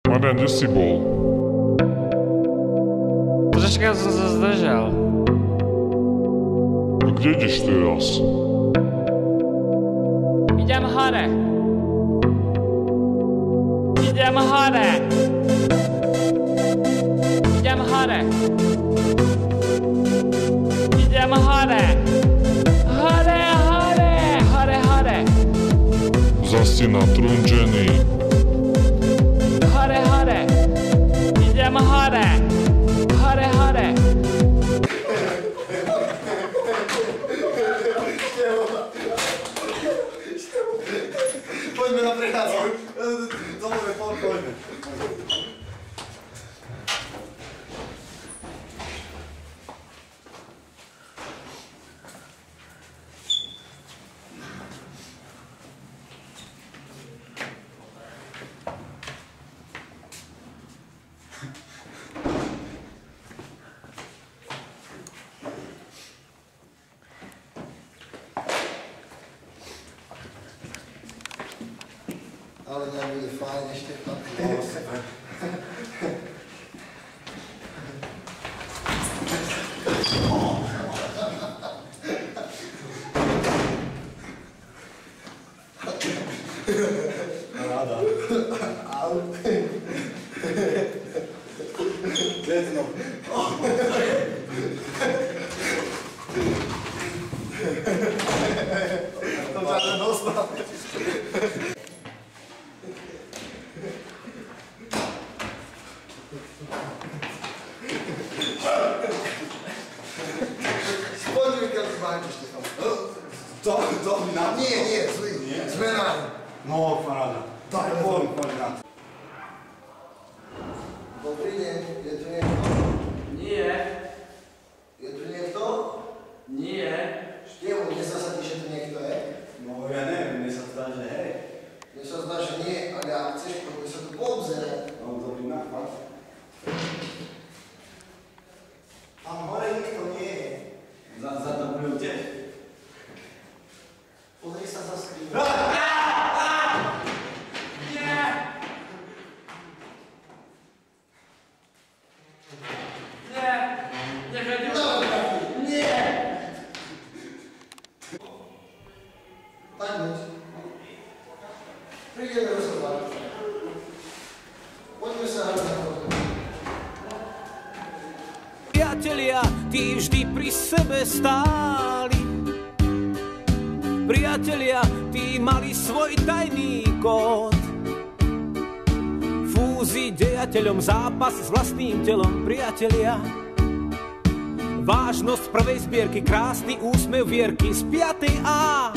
Marian, kde si bol? Troška som sa zdržal. A kde ideš teraz? Idem hore. Idem hore. Idem hore. Idem hore. Hore, hore, hore, hore. Zas si natrúnčený. Hore, hore. Idem hore. Hore, hore. Poďme na prechádzku. Dobre, poďme. Ale nám bude fajn ešte tak. No, super. Rada. Au. Klecno. To žádne dostal. Poďme, keď zbájte, Štefan. To mi na to. Nie, zlý. Zmenám. No, paráda. Daj, Poď na to. Dobrý deň, je tu niekto? Nie. Je tu niekto? Nie. Števo, mne sa ti, že tu niekto je? No, ja neviem, mne sa zdá, že hej. Mne sa zdá, že nie, ale ak chceš, poďme sa tu poobzerať. No, dobrý nápad. Tam hore nikto nie je. Za to budú tiež. Pozri sa za skrinu. Prídeme rozhodovať. Poďme sa rozhodovať. Priatelia, tí vždy pri sebe stáli. Priatelia, tí mali svoj tajný kód. Fúzi dejateľom, zápas s vlastným telom. Priatelia, vážnosť prvej zbierky, krásny úsmev Vierky z 5. A.